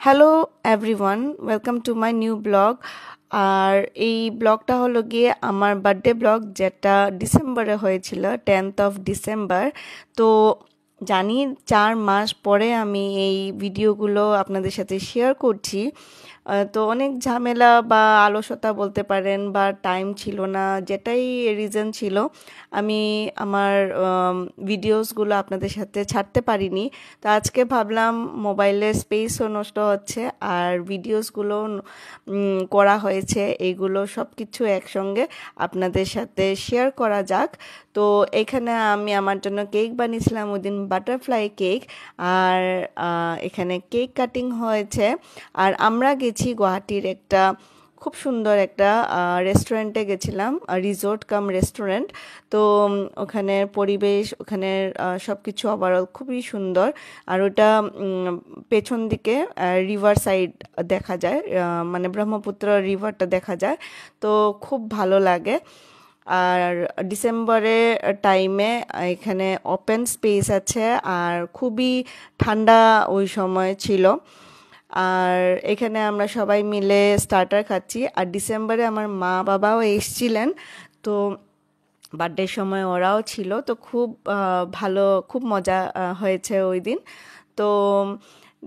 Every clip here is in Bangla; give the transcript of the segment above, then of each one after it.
Hello everyone, welcome to my new blog. আর এই ব্লগটা হলো গিয়ে আমার বার্থডে ব্লগ, যেটা ডিসেম্বরে হয়েছিল, 10th of ডিসেম্বর। তো জানি 4 মাস পরে আমি এই ভিডিওগুলো আপনাদের সাথে শেয়ার করছি। তো অনেক ঝামেলা বা অলসতা বলতে পারেন, বা টাইম ছিল না, যেটাই রিজন ছিল, আমি আমার ভিডিওসগুলো আপনাদের সাথে ছাড়তে পারিনি। তো আজকে ভাবলাম মোবাইলের স্পেসও নষ্ট হচ্ছে আর ভিডিওসগুলো করা হয়েছে, এইগুলো সব কিছু একসঙ্গে আপনাদের সাথে শেয়ার করা যাক। তো এখানে আমি আমার জন্য কেক বানিয়েছিলাম ওই দিন, বাটারফ্লাই কেক। আর এখানে কেক কাটিং হয়েছে। আর আমরা গেছি গুয়াহাটির একটা খুব সুন্দর একটা রেস্টুরেন্টে গেছিলাম, রিসোর্ট কাম রেস্টুরেন্ট। তো ওখানের পরিবেশ, ওখানের সব কিছু ওভারঅল খুবই সুন্দর। আর ওটা পেছন দিকে রিভার সাইড দেখা যায়, মানে ব্রহ্মপুত্র রিভারটা দেখা যায়। তো খুব ভালো লাগে। আর ডিসেম্বরে টাইমে এখানে ওপেন স্পেস আছে আর খুবই ঠান্ডা ওই সময় ছিল। আর এখানে আমরা সবাই মিলে স্টার্টার খাচ্ছি। আর ডিসেম্বরে আমার মা বাবাও এসেছিলেন, তো বার্থডের সময় ওরাও ছিল। তো খুব ভালো, খুব মজা হয়েছে ওই দিন। তো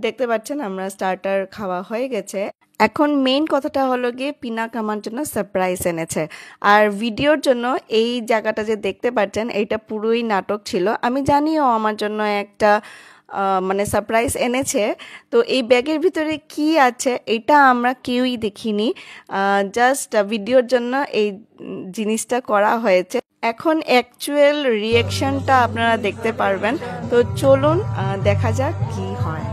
দেখতে পাচ্ছেন আমরা স্টার্টার খাওয়া হয়ে গেছে। এখন মেইন কথাটা হলো গিয়ে পিনাক আমার জন্য সারপ্রাইজ এনেছে। আর ভিডিওর জন্য এই জায়গাটা যে দেখতে পাচ্ছেন, এইটা পুরোই নাটক ছিল। আমি জানিও আমার জন্য একটা মানে সারপ্রাইজ এনেছে। তো এই ব্যাগের ভিতরে কি আছে এটা আমরা কেউই দেখিনি, জাস্ট ভিডিওর জন্য এই জিনিসটা করা হয়েছে। এখন অ্যাকচুয়াল রিয়াকশনটা আপনারা দেখতে পারবেন। তো চলুন দেখা যাক কি হয়।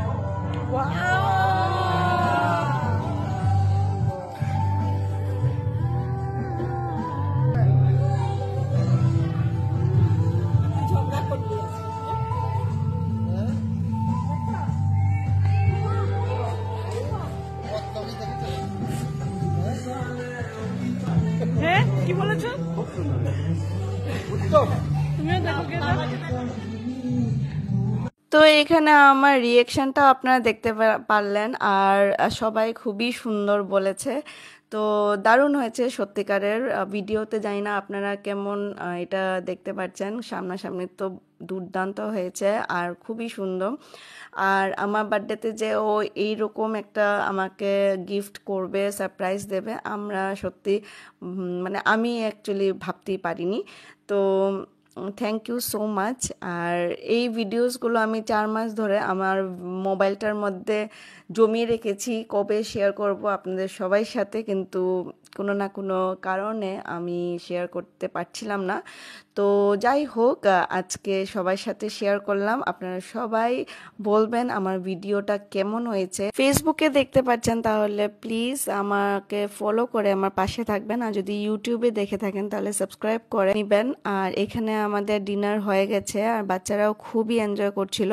হ্যাঁ, কি বলেছো? তো এখানে আমার রিয়েকশনটা আপনারা দেখতে পারলেন। আর সবাই খুবই সুন্দর বলেছে। তো দারুণ হয়েছে সত্যিকারের। ভিডিওতে জানি না আপনারা কেমন এটা দেখতে পাচ্ছেন, সামনাসামনি তো দুর্দান্ত হয়েছে আর খুবই সুন্দর। আর আমার বার্থডেতে যে ও এইরকম একটা আমাকে গিফট করবে, সারপ্রাইজ দেবে, আমরা সত্যি মানে আমি অ্যাকচুয়ালি ভাবতেই পারিনি। তো থ্যাংক ইউ সো মাচ। আর এই ভিডিওসগুলো আমি 4 মাস ধরে আমার মোবাইলটার মধ্যে জমিয়ে রেখেছি, কবে শেয়ার করব আপনাদের সবাই সাথে, কিন্তু কোনো না কোনো কারণে আমি শেয়ার করতে পারছিলাম না। তো যাই হোক, আজকে সবার সাথে শেয়ার করলাম। আপনারা সবাই বলবেন আমার ভিডিওটা কেমন হয়েছে। ফেসবুকে দেখতে পাচ্ছেন তাহলে প্লিজ আমাকে ফলো করে আমার পাশে থাকবেন। আর যদি ইউটিউবে দেখে থাকেন তাহলে সাবস্ক্রাইব করে নেবেন। আর এখানে আমাদের ডিনার হয়ে গেছে আর বাচ্চারাও খুবই এনজয় করছিল।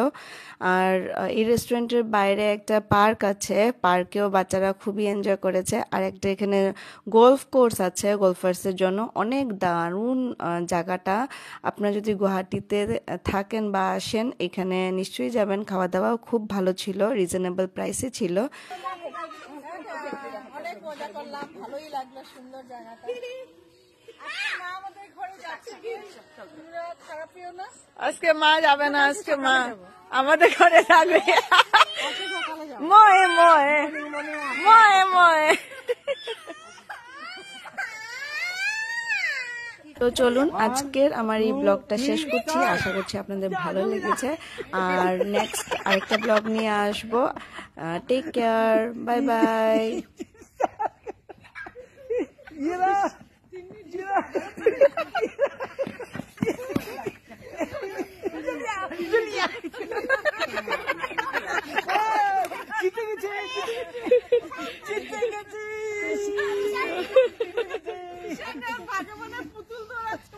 আর এই রেস্টুরেন্টের বাইরে একটা পার্ক আছে, পার্কেও বাচ্চারা খুবই এনজয় করেছে। আর একটা এখানে গলফ কোর্স আছে গলফার্সের জন্য, অনেক দারুণ জায়গাটা। আপনারা যদি গুয়াহাটিতে থাকেন বা আসেন, এখানে নিশ্চয়ই যাবেন। খাওয়া দাওয়াও খুব ভালো ছিল, রিজনেবল প্রাইসে ছিল। অনেক মজা করলাম, ভালোই লাগলো, সুন্দর জায়গাটা। আজকে মা যাবে না, আজকে মা আমাদের ঘরে থাকবে। ময়ে ময়ে ময়ে ময়ে। তো চলুন আজকের আমার এই ব্লগটা শেষ করছি। আশা করছি আপনাদের ভালো লেগেছে। আর নেক্সট আরেকটা ব্লগ নিয়ে আসবো। Take care, bye bye. পুতুল দৌড়াচ্ছে।